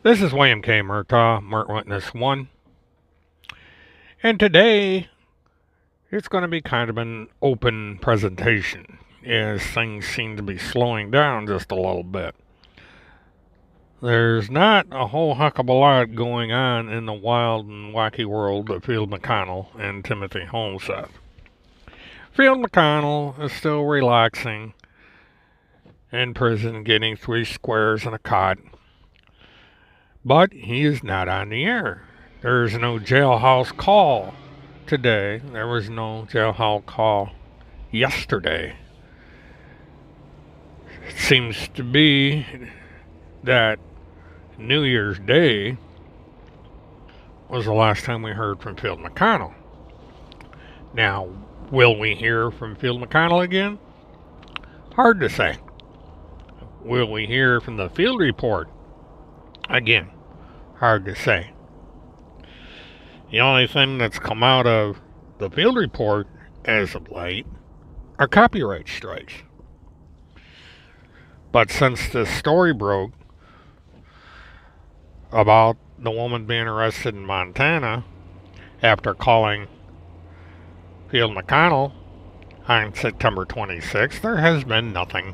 This is William K. Murtaugh, Murt Witness 1, and today it's going to be kind of an open presentation as things seem to be slowing down just a little bit. There's not a whole heck of a lot going on in the wild and wacky world of Field McConnell and Timothy Holmseth. Field McConnell is still relaxing in prison, getting 3 squares and a cot. But he is not on the air. There's no jailhouse call today. There was no jailhouse call yesterday. It seems to be that New Year's Day was the last time we heard from Field McConnell. Now, will we hear from Field McConnell again? Hard to say. Will we hear from the field report? Again, hard to say. The only thing that's come out of the field report as of late are copyright strikes. But since this story broke about the woman being arrested in Montana after calling Field McConnell on September 26th, there has been nothing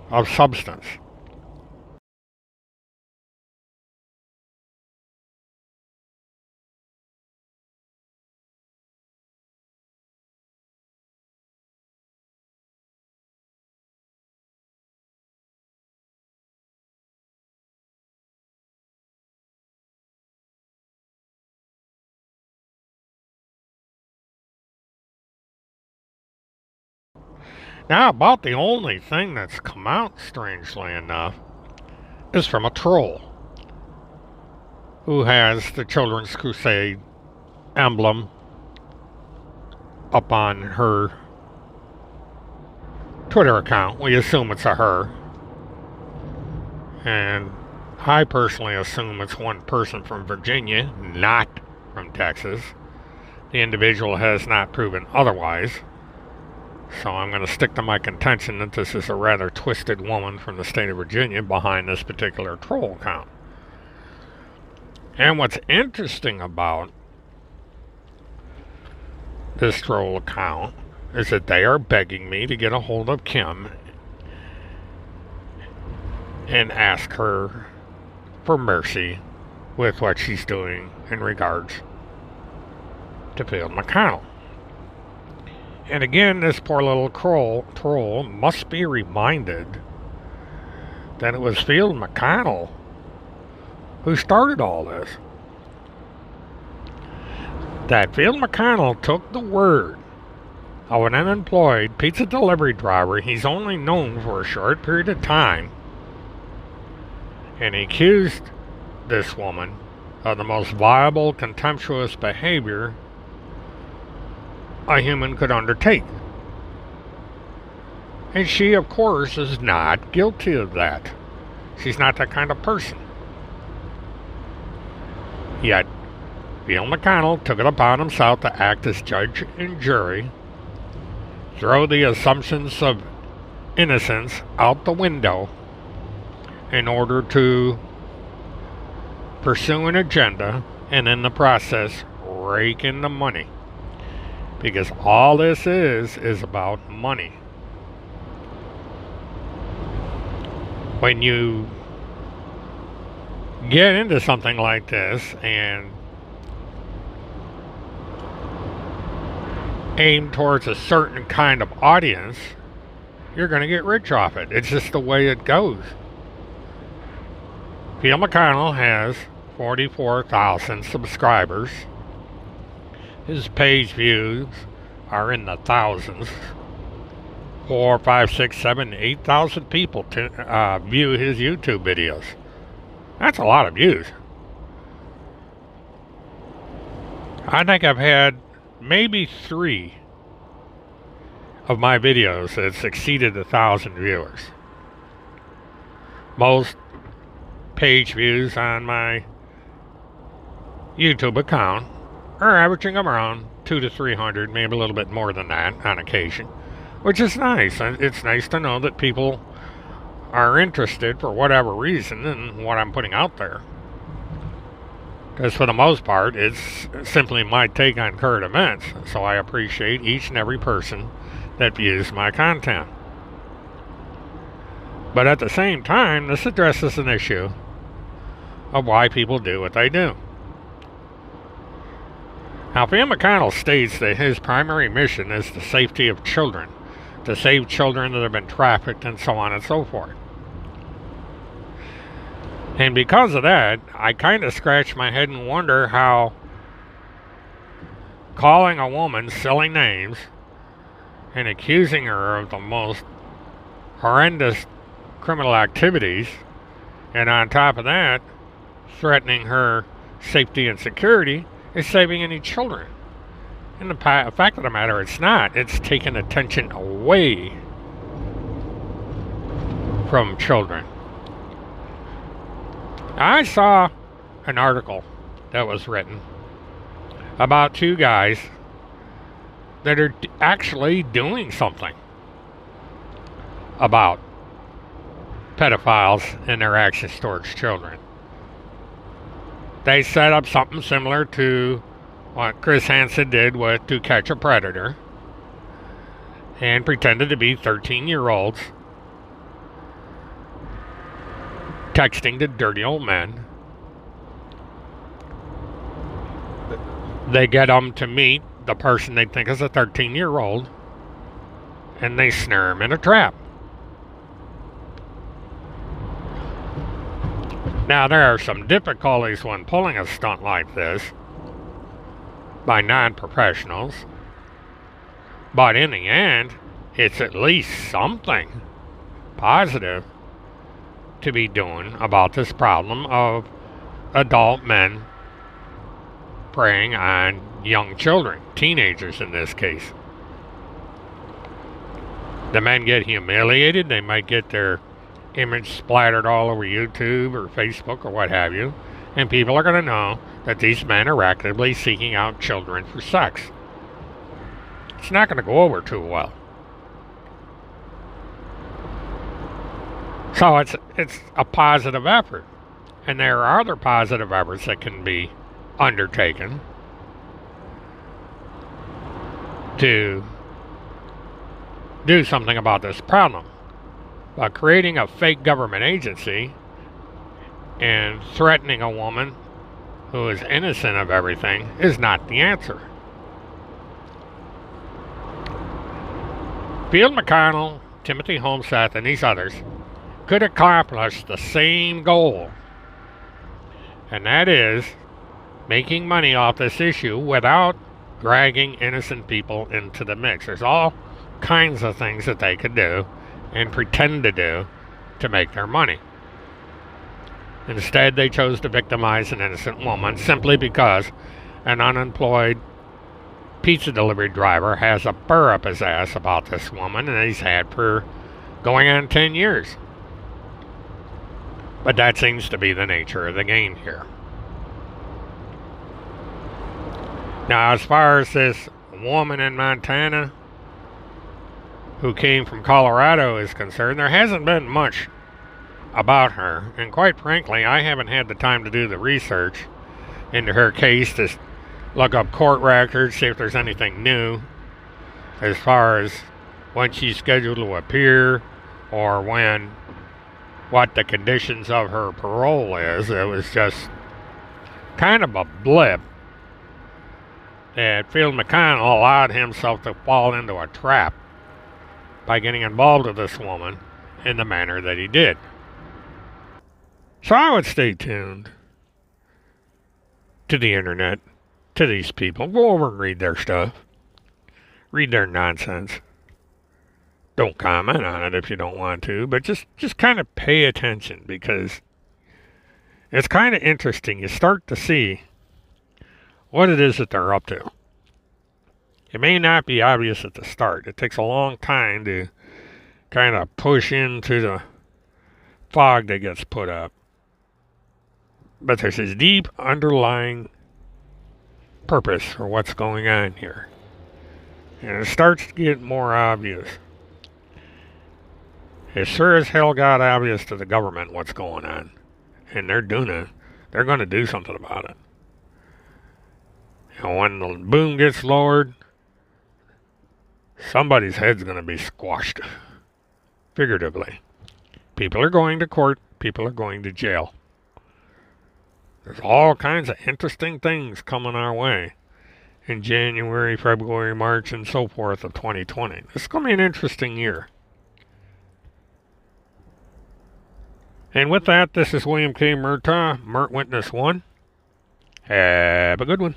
of substance. Now, about the only thing that's come out, strangely enough, is from a troll who has the Children's Crusade emblem up on her Twitter account. We assume it's a her. And I personally assume it's one person from Virginia, not from Texas. The individual has not proven otherwise. So I'm going to stick to my contention that this is a rather twisted woman from the state of Virginia behind this particular troll account. And what's interesting about this troll account is that they are begging me to get a hold of Kim and ask her for mercy with what she's doing in regards to Field McConnell. And again, this poor little troll must be reminded that it was Field McConnell who started all this. That Field McConnell took the word of an unemployed pizza delivery driver he's only known for a short period of time, and he accused this woman of the most vile, contemptuous behavior a human could undertake. And she, of course, is not guilty of that. She's not that kind of person. Yet, Field McConnell took it upon himself to act as judge and jury, throw the assumptions of innocence out the window in order to pursue an agenda, and in the process, rake in the money. Because all this is about money. When you get into something like this and aim towards a certain kind of audience, you're going to get rich off it. It's just the way it goes. Field McConnell has 44,000 subscribers. His page views are in the thousands. 4, 5, 6, 7, 8,000 people view his YouTube videos. That's a lot of views. I think I've had maybe 3 of my videos that's exceeded 1,000 viewers. Most page views on my YouTube account are averaging around 200 to 300, maybe a little bit more than that on occasion, which is nice. It's nice to know that people are interested for whatever reason in what I'm putting out there. Because for the most part, it's simply my take on current events. So I appreciate each and every person that views my content. But at the same time, this addresses an issue of why people do what they do. Now, Phil McConnell states that his primary mission is the safety of children, to save children that have been trafficked and so on and so forth. And because of that, I kind of scratch my head and wonder how calling a woman silly names and accusing her of the most horrendous criminal activities, and on top of that, threatening her safety and security, is saving any children. And the fact of the matter, it's not. It's taking attention away from children. I saw an article that was written about two guys that are actually doing something about pedophiles and their actions towards children. They set up something similar to what Chris Hansen did with To Catch a Predator, and pretended to be 13-year-olds texting to dirty old men. They get them to meet the person they think is a 13-year-old, and they snare them in a trap. Now, there are some difficulties when pulling a stunt like this by non-professionals, but in the end, it's at least something positive to be doing about this problem of adult men preying on young children, teenagers in this case. The men get humiliated, they might get their image splattered all over YouTube or Facebook or what have you, and people are going to know that these men are actively seeking out children for sex. It's not going to go over too well. So it's a positive effort, and there are other positive efforts that can be undertaken to do something about this problem. But creating a fake government agency and threatening a woman who is innocent of everything is not the answer. Phil McConnell, Timothy Homseth, and these others could accomplish the same goal, and that is making money off this issue without dragging innocent people into the mix. There's all kinds of things that they could do and pretend to do to make their money. Instead, they chose to victimize an innocent woman simply because an unemployed pizza delivery driver has a burr up his ass about this woman, and he's had for going on 10 years. But that seems to be the nature of the game here. Now, as far as this woman in Montana who came from Colorado is concerned, there hasn't been much about her. And quite frankly, I haven't had the time to do the research into her case to look up court records, see if there's anything new as far as when she's scheduled to appear or what the conditions of her parole is. It was just kind of a blip that Phil McConnell allowed himself to fall into a trap by getting involved with this woman in the manner that he did. So I would stay tuned to the internet, to these people. Go over and read their stuff. Read their nonsense. Don't comment on it if you don't want to, but just kind of pay attention, because it's kind of interesting. You start to see what it is that they're up to. It may not be obvious at the start. It takes a long time to kind of push into the fog that gets put up. But there's this deep underlying purpose for what's going on here. And it starts to get more obvious. It sure as hell got obvious to the government what's going on. And they're doing it. They're going to do something about it. And when the boom gets lowered, somebody's head's going to be squashed. Figuratively. People are going to court. People are going to jail. There's all kinds of interesting things coming our way in January, February, March, and so forth of 2020. This is going to be an interesting year. And with that, this is William K. Murtaugh, Mert Witness 1. Have a good one.